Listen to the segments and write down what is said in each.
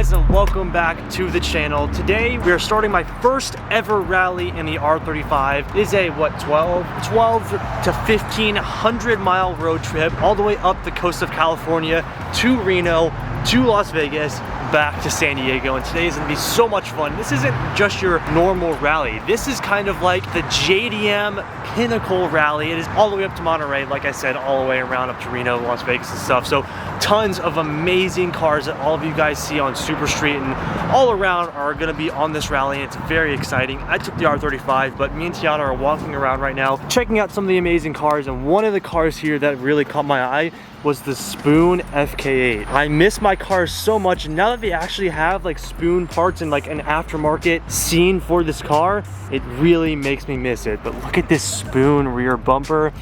guys, and welcome back to the channel. Today we are starting my first ever rally in the R35. It is a 12 to 1500 mile road trip all the way up the coast of California to Reno to Las Vegas, back to San Diego, and today is going to be so much fun. This isn't just your normal rally. This is kind of like the JDM pinnacle rally. It is all the way up to Monterey, like I said, all the way around up to Reno, Las Vegas and stuff. So tons of amazing cars that all of you guys see on Super Street and all around are going to be on this rally, and it's very exciting. I took the R35, but me and Tiana are walking around right now checking out some of the amazing cars, and one of the cars here that really caught my eye was the Spoon FK8. I miss my cars so much, and now that they actually have like Spoon parts and like an aftermarket scene for this car, it really makes me miss it. But look at this Spoon rear bumper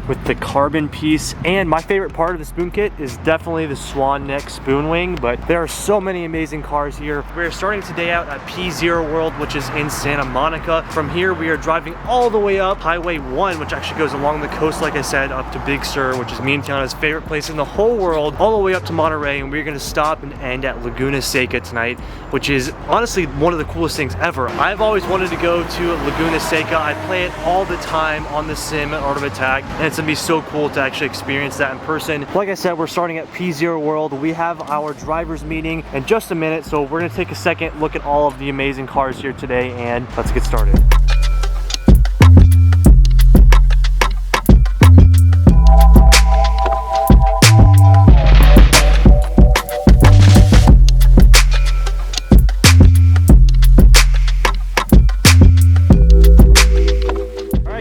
with the carbon piece, and my favorite part of the Spoon kit is definitely the swan neck spoon wing. But there are so many amazing cars here. We're starting today out at P0 World, which is in Santa Monica. From here we are driving all the way up Highway 1, which actually goes along the coast, like I said, up to Big Sur, which is me and Tiana's favorite place in the whole world, all the way up to Monterey. And we're going to stop and end at Laguna Seca tonight, which is honestly one of the coolest things ever. I've always wanted to go to Laguna Seca. I play it all the time on the sim at Art of Attack, and it's gonna be so cool to actually experience that in person. Like I said, we're starting at P0 World. We have our drivers meeting in just a minute, so we're gonna take a second look at all of the amazing cars here today, and let's get started.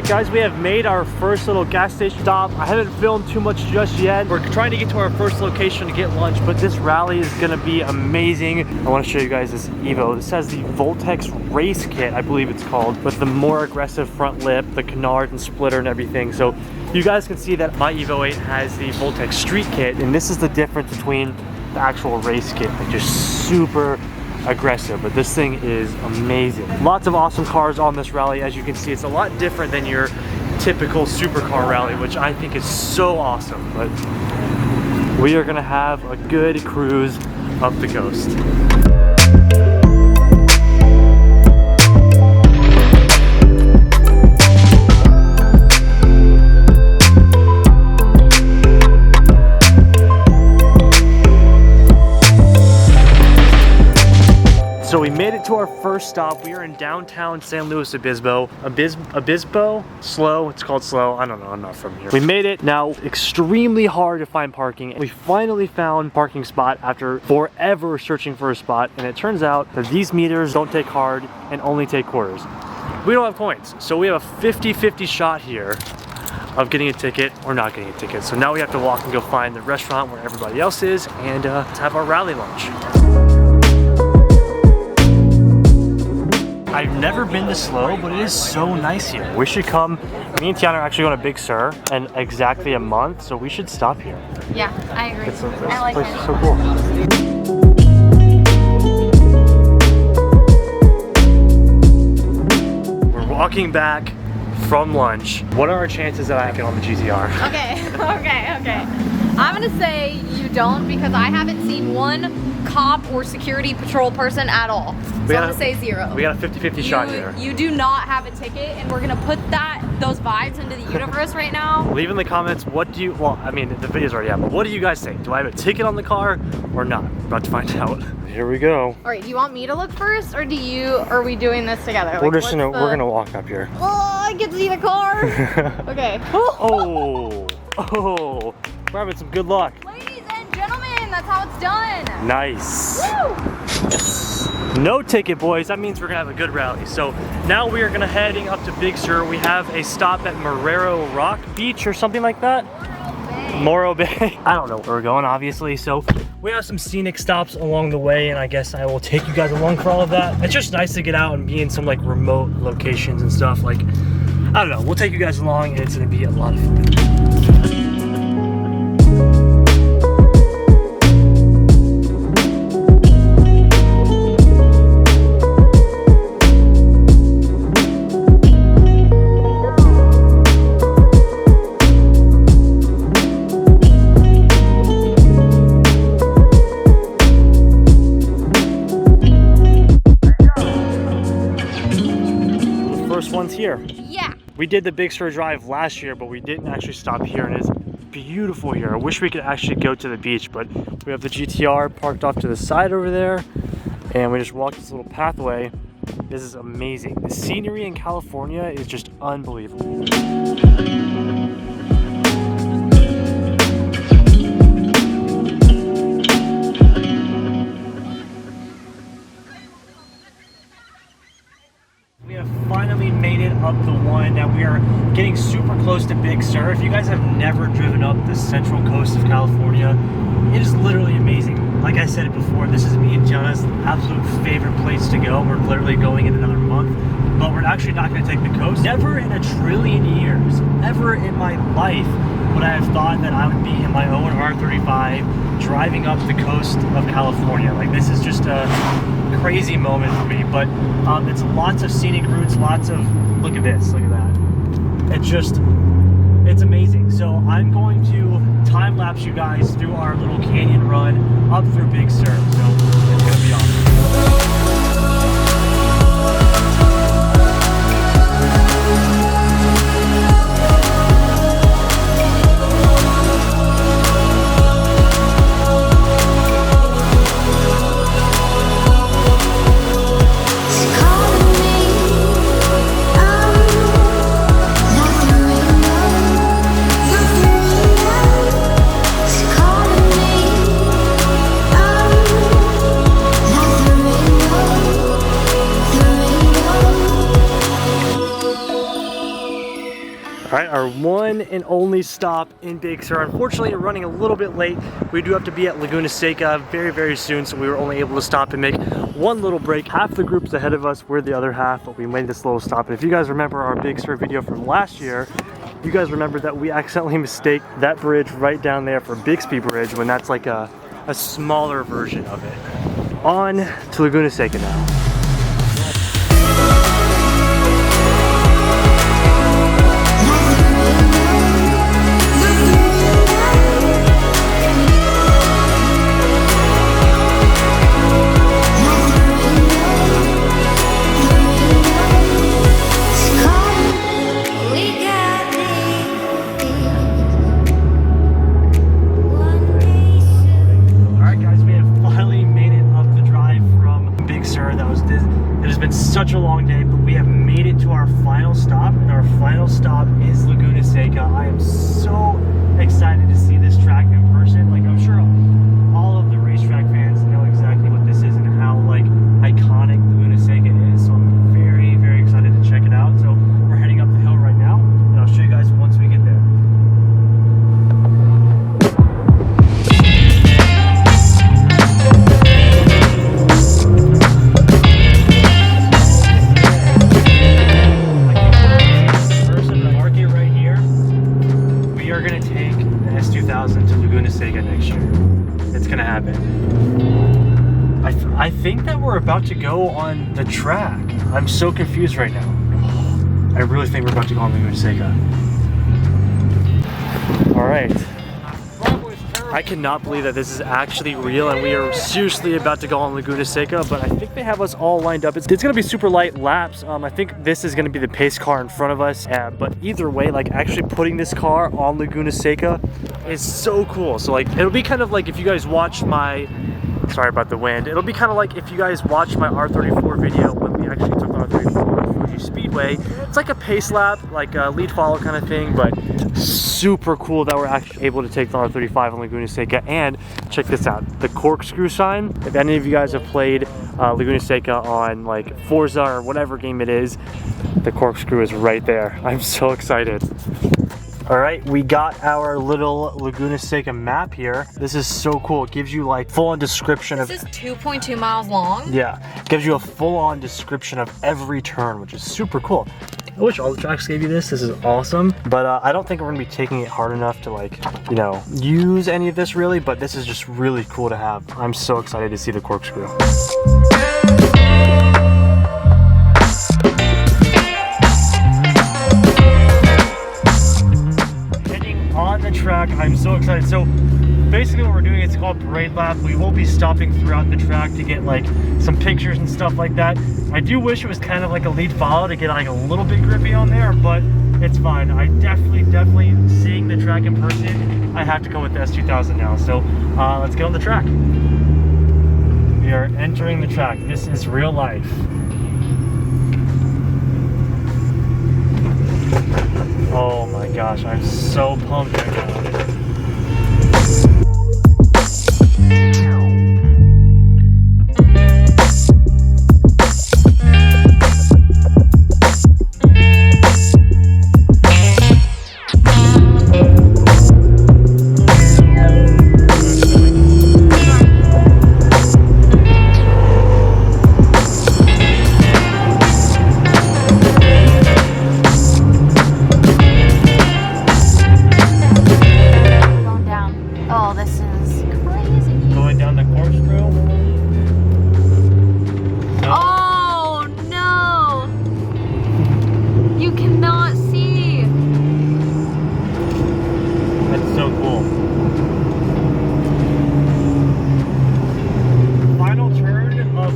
Guys, we have made our first little gas station stop. I haven't filmed too much just yet. We're trying to get to our first location to get lunch, but this rally is gonna be amazing. I wanna show you guys this Evo. This has the Voltex race kit, I believe it's called, with the more aggressive front lip, the canard and splitter and everything. So you guys can see that my Evo VIII has the Voltex street kit, and this is the difference between the actual race kit, like just super aggressive. But this thing is amazing. Lots of awesome cars on this rally. As you can see, it's a lot different than your typical supercar rally, which I think is so awesome. But we are gonna have a good cruise up the coast. So we made it to our first stop. We are in downtown San Luis Obispo. Obispo? Slow? It's called Slow. I don't know, I'm not from here. We made it. Now, extremely hard to find parking. We finally found a parking spot after forever searching for a spot, and it turns out that these meters don't take hard and only take quarters. We don't have coins, so we have a 50-50 shot here of getting a ticket or not getting a ticket. So now we have to walk and go find the restaurant where everybody else is and have our rally lunch. I've never been this slow, but it is so nice here. We should come. Me and Tiana are actually going to Big Sur in exactly a month, so we should stop here. Yeah, I agree. This I like place it. is so cool. We're walking back from lunch. What are our chances that I get on the GTR? Okay. I'm gonna say you don't, because I haven't seen one cop or security patrol person at all. So I'm gonna say 0. We got a 50-50 shot here. You do not have a ticket, and we're gonna put those vibes into the universe right now. Leave in the comments, what do you, well, I mean, the video's already out, but what do you guys think? Do I have a ticket on the car or not? We're about to find out. Here we go. All right, do you want me to look first, or are we doing this together? We're just gonna, we're gonna walk up here. Oh, I get to see the car. Okay. Oh, we're having some good luck. Ladies and gentlemen, that's how it's done. Nice. Woo! Yes. No ticket, boys. That means we're gonna have a good rally. So now we are gonna heading up to Big Sur. We have a stop at Marrero Rock Beach or something like that. Morro Bay. I don't know where we're going, obviously. So we have some scenic stops along the way, and I guess I will take you guys along for all of that. It's just nice to get out and be in some like remote locations and stuff. Like, I don't know. We'll take you guys along, and it's gonna be a lot of fun. We did the Big Sur Drive last year, but we didn't actually stop here, and it's beautiful here. I wish we could actually go to the beach, but we have the GTR parked off to the side over there, and we just walked this little pathway. This is amazing. The scenery in California is just unbelievable. Finally made it up the one. Now we are getting super close to Big Sur. If you guys have never driven up the central coast of California, it is literally amazing. Like I said it before, this is me and Jonah's absolute favorite place to go. We're literally going in another month, but we're actually not going to take the coast. Never in a trillion years, ever in my life would I have thought that I would be in my own R35 driving up the coast of California. Like, this is just a crazy moment for me, but it's lots of scenic routes, lots of, look at this, look at that. It's amazing. So I'm going to time lapse you guys through our little canyon run up through Big Sur. So it's gonna be awesome. Alright, our one and only stop in Big Sur. Unfortunately, we're running a little bit late. We do have to be at Laguna Seca very, very soon, so we were only able to stop and make one little break. Half the group's ahead of us, we're the other half, but we made this little stop. And if you guys remember our Big Sur video from last year, you guys remember that we accidentally mistaked that bridge right down there for Bixby Bridge, when that's like a smaller version of it. On to Laguna Seca now. Such a long day, but we have made it to our final stop, and our final stop is Laguna Seca. I am so excited to see this track in person. Like, I'm sure all of the racetrack fans know exactly what this is and how like iconic Laguna Seca is, so I'm very, very excited to check it out. So we're heading up the hill right now, and I'll show you guys once we get there. To Laguna Seca next year. It's gonna happen. I think that we're about to go on the track. I'm so confused right now. I really think we're about to go on Laguna Seca. Alright. I cannot believe that this is actually real, and we are seriously about to go on Laguna Seca, but I think they have us all lined up. It's gonna be super light laps. I think this is gonna be the pace car in front of us, but either way, like, actually putting this car on Laguna Seca is so cool. So like, it'll be kind of like if you guys watched my, sorry about the wind, it'll be kind of like if you guys watched my R34 video when we actually took the R34 on Fuji Speedway. It's like a pace lap, like a lead follow kind of thing, but super cool that we're actually able to take the R35 on Laguna Seca. And check this out, the corkscrew sign. If any of you guys have played Laguna Seca on like Forza or whatever game it is, the corkscrew is right there. I'm so excited. All right, we got our little Laguna Seca map here. This is so cool. It gives you like full-on description of... This is 2.2 miles long. Yeah, it gives you a full-on description of every turn, which is super cool. I wish all the tracks gave you this. This is awesome. But I don't think we're gonna be taking it hard enough to like, you know, use any of this really, but this is just really cool to have. I'm so excited to see the corkscrew. On the track, I'm so excited. So basically what we're doing, it's called parade lap. We will be stopping throughout the track to get like some pictures and stuff like that. I do wish it was kind of like a lead follow to get like a little bit grippy on there, but It's fine. I definitely seeing the track in person, I have to go with the S2000 now. So let's get on the track. We are entering the track. This is real life. Oh my gosh, I'm so pumped right now.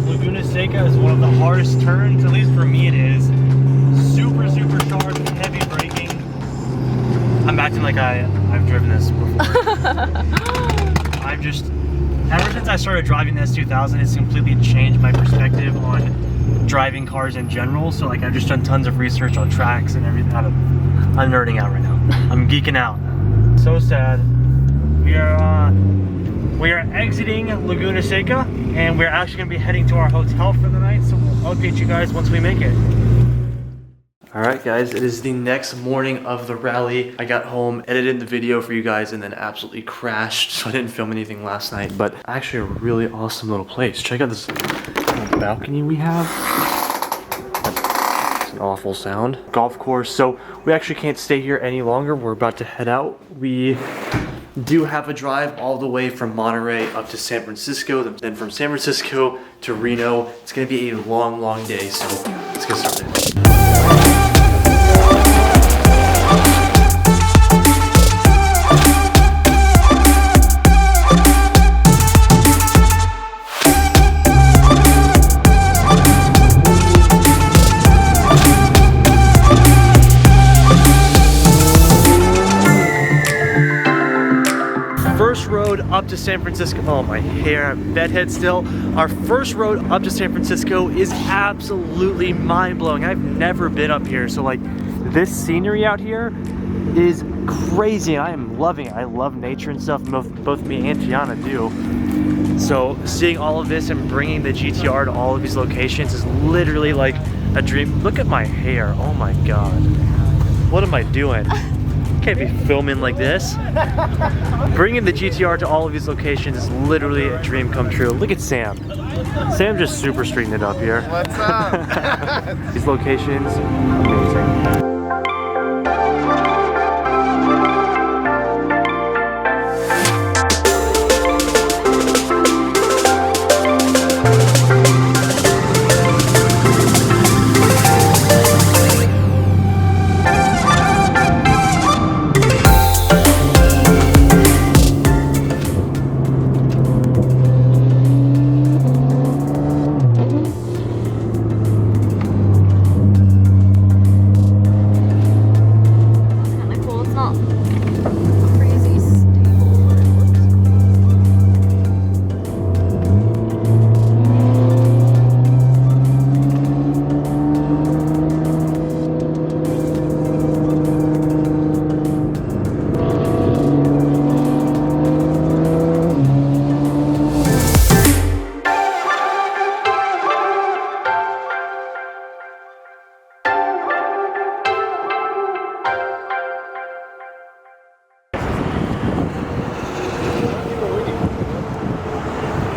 Laguna Seca is one of the hardest turns, at least for me it is. Super sharp, heavy braking. I'm acting like I've driven this before. Ever since I started driving the S2000, it's completely changed my perspective on driving cars in general. So like I've just done tons of research on tracks and everything. I'm nerding out right now. I'm geeking out. So sad. We are exiting Laguna Seca, and we're actually going to be heading to our hotel for the night, so we'll update you guys once we make it. Alright guys, it is the next morning of the rally. I got home, edited the video for you guys, and then absolutely crashed, so I didn't film anything last night. But actually a really awesome little place. Check out this little balcony we have. It's an awful sound. Golf course, so we actually can't stay here any longer. We're about to head out. We do have a drive all the way from Monterey up to San Francisco, then from San Francisco to Reno. It's gonna be a long day, so let's get started. First road up to San Francisco. Oh, my hair, bedhead still. Our first road up to San Francisco is absolutely mind-blowing. I've never been up here, so like this scenery out here is crazy. I am loving it. I love nature and stuff. Both me and Tiana do. So seeing all of this and bringing the GTR to all of these locations is literally like a dream. Look at my hair. Oh my god. What am I doing? Can't be filming like this. Bringing the GTR to all of these locations is literally a dream come true. Look at Sam. Sam just super straightened it up here. What's up? These locations, amazing.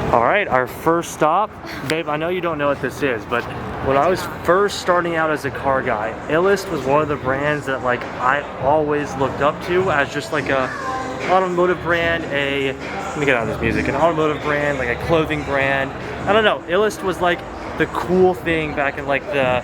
Alright, our first stop. Babe, I know you don't know what this is, but when I was first starting out as a car guy, Illust was one of the brands that like I always looked up to as just like a automotive brand, let me get out of this music, an automotive brand, like a clothing brand. I don't know, Illust was like the cool thing back in like the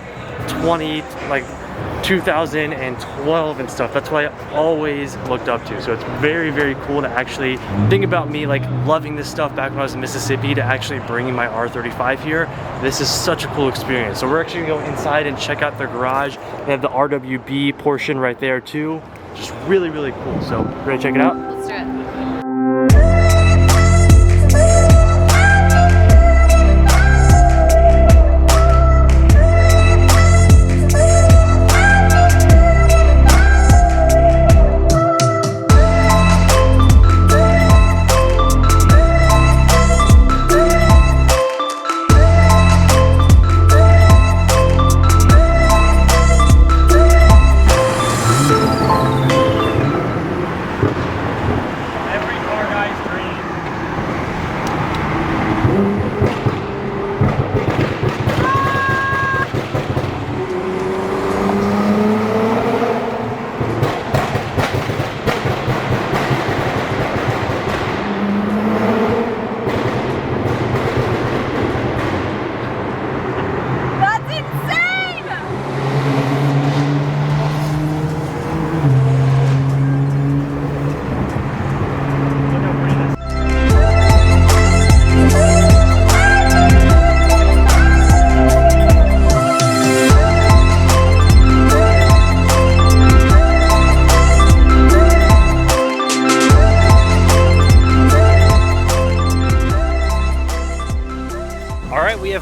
2012 and stuff. That's what I always looked up to. So it's very, very cool to actually think about me like loving this stuff back when I was in Mississippi to actually bringing my R35 here. This is such a cool experience. So we're actually gonna go inside and check out their garage. They have the RWB portion right there too. Just really, really cool. So ready to check it out? Let's do it.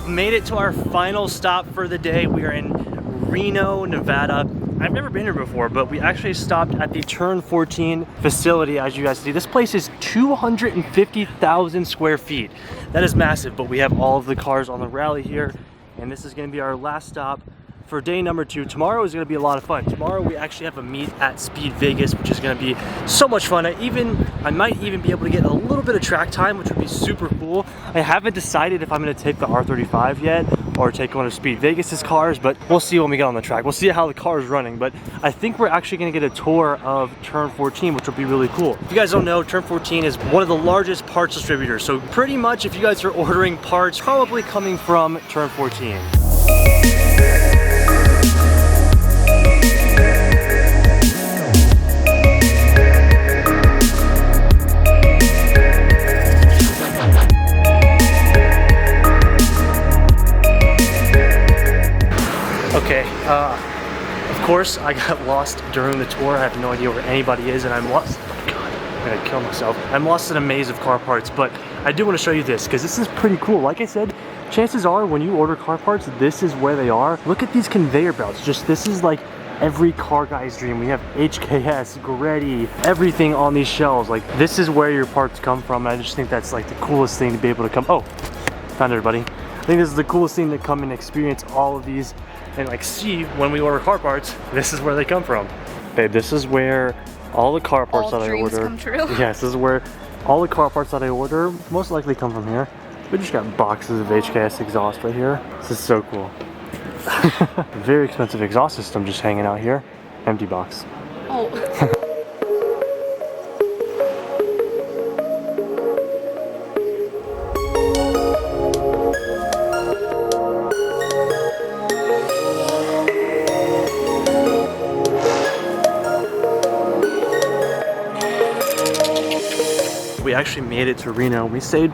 Made it to our final stop for the day. We are in Reno, Nevada. I've never been here before, but we actually stopped at the Turn 14 facility. As you guys see, this place is 250,000 square feet. That is massive, but we have all of the cars on the rally here, and this is gonna be our last stop for day number 2. Tomorrow is gonna be a lot of fun. Tomorrow we actually have a meet at Speed Vegas, which is gonna be so much fun. I might even be able to get a little bit of track time, which would be super cool. I haven't decided if I'm gonna take the R35 yet or take one of Speed Vegas's cars, but we'll see when we get on the track. We'll see how the car is running, but I think we're actually gonna get a tour of Turn 14, which will be really cool. If you guys don't know, Turn 14 is one of the largest parts distributors. So pretty much if you guys are ordering parts, probably coming from Turn 14. Okay, of course I got lost during the tour. I have no idea where anybody is, and I'm lost. Oh God, I'm gonna kill myself. I'm lost in a maze of car parts, but I do want to show you this because this is pretty cool. Like I said, chances are when you order car parts, this is where they are. Look at these conveyor belts. Just this is like every car guy's dream. We have HKS, Goretti, everything on these shelves. Like this is where your parts come from. And I just think that's like the coolest thing to be able to come. Oh, found everybody. I think this is the coolest thing to come and experience all of these and like see when we order car parts, this is where they come from. Babe, this is where all the car parts that I order. Come true. Yes, this is where all the car parts that I order most likely come from here. We just got boxes of HKS exhaust right here. This is so cool. Very expensive exhaust system just hanging out here. Empty box. Oh. We actually made it to Reno. We stayed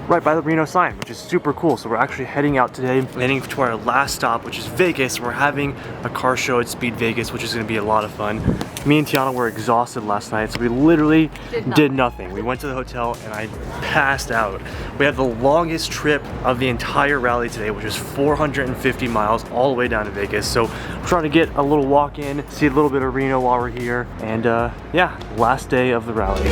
right by the Reno sign, which is super cool. So we're actually heading out today, heading to our last stop, which is Vegas. We're having a car show at Speed Vegas, which is gonna be a lot of fun. Me and Tiana were exhausted last night, so we literally did nothing. We went to the hotel and I passed out. We had the longest trip of the entire rally today, which is 450 miles all the way down to Vegas. So we're trying to get a little walk in, see a little bit of Reno while we're here. And yeah, last day of the rally.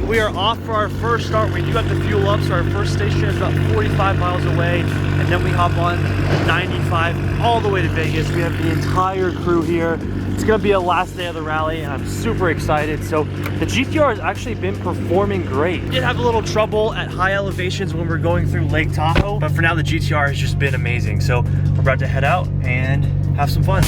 We are off for our first start. We do have to fuel up, so our first station is about 45 miles away. and then we hop on 95 all the way to Vegas. We have the entire crew here. It's gonna be a last day of the rally, and I'm super excited. So the GTR has actually been performing great. We did have a little trouble at high elevations when we're going through Lake Tahoe, but for now the GTR has just been amazing. So we're about to head out and have some fun.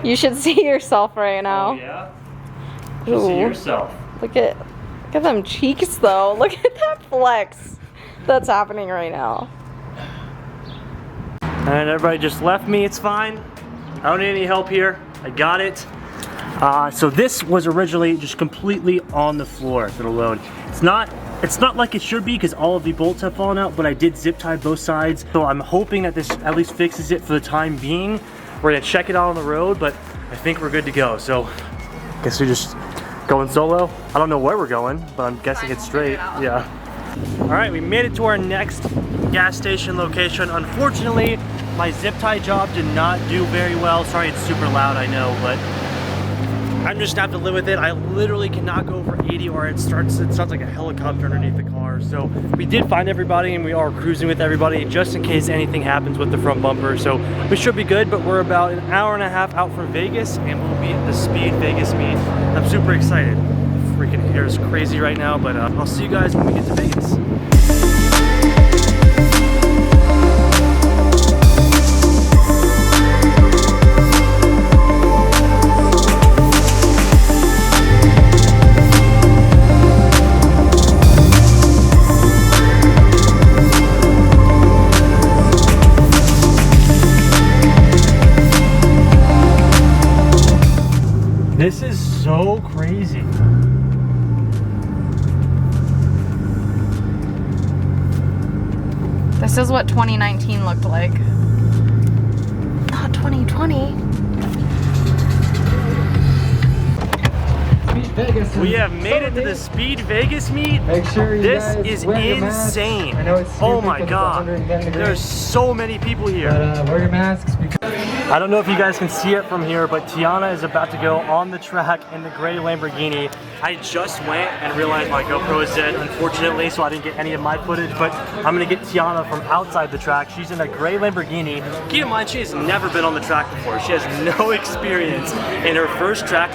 You should see yourself right now. Oh, yeah? You should see yourself. Look at them cheeks though. Look at that flex that's happening right now. And everybody just left me, it's fine. I don't need any help here. I got it. So this was originally just completely on the floor for the load. It's not like it should be because all of the bolts have fallen out, but I did zip tie both sides. So I'm hoping that this at least fixes it for the time being. We're gonna check it out on the road, but I think we're good to go. So I guess we're just going solo. I don't know where we're going, but I'm guessing it's straight. Yeah. All right, we made it to our next gas station location. Unfortunately, my zip tie job did not do very well. Sorry, it's super loud, I know, but I'm just gonna have to live with it. I literally cannot go over 80 or it sounds like a helicopter underneath the car. So we did find everybody and we are cruising with everybody just in case anything happens with the front bumper. So we should be good, but we're about an hour and a half out from Vegas and we'll be at the Speed Vegas meet. I'm super excited. Freaking hair is crazy right now, but I'll see you guys when we get to Vegas. This is so crazy. This is what 2019 looked like. Not 2020. Vegas. We have made it to the Speed Vegas meet. Make sure you This guys is wear your masks. insane. I know it's Oh stupid my because god. it's 110 degrees. There's so many people here. But wear your masks because I don't know if you guys can see it from here, but Tiana is about to go on the track in the gray Lamborghini. I just went and realized my GoPro is dead, unfortunately, so I didn't get any of my footage, but I'm gonna get Tiana from outside the track. She's in a gray Lamborghini. Keep in mind, she has never been on the track before. She has no experience. In her first track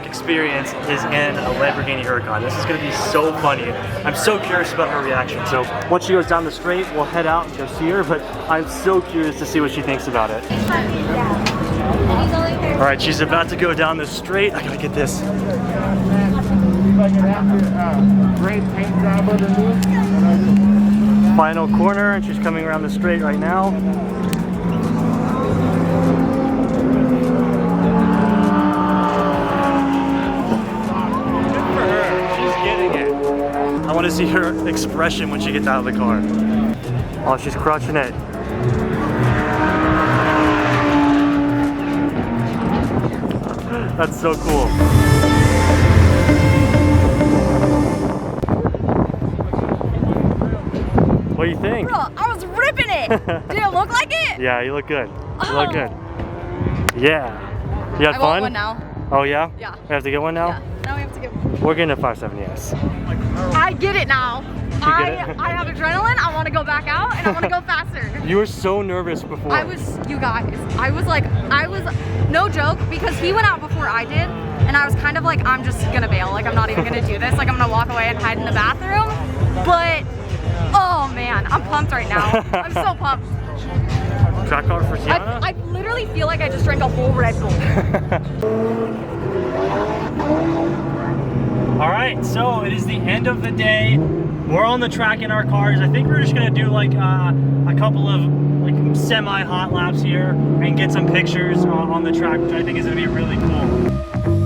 experience is in a Lamborghini Huracan. This is gonna be so funny. I'm so curious about her reaction. So once she goes down the straight, we'll head out and go see her, but I'm so curious to see what she thinks about it. All right, she's about to go down the straight. I gotta get this. Final corner, and she's coming around the straight right now. I want to see her expression when she gets out of the car. Oh, she's crushing it. That's so cool. What do you think? Bro, I was ripping it. Did it look like it? Yeah, you look good. You look good. Yeah. You had I fun? want one now. Oh yeah? Yeah. We have to get one now? Yeah. Now we have to get one. We're getting a 570S. I get it now. get it? I have adrenaline. I want to go back out and I want to go faster. You were so nervous before. You guys, I was no joke, because he went out before I did, and I was kind of like, I'm just gonna bail. Like, I'm not even gonna do this. Like, I'm gonna walk away and hide in the bathroom. But, oh man, I'm pumped right now. I'm so pumped. Track car for Tiana? I literally feel like I just drank a whole Red Bull. All right, so it is the end of the day. We're on the track in our cars. I think we're just gonna do like a couple of like semi-hot laps here and get some pictures on the track, which I think is gonna be really cool.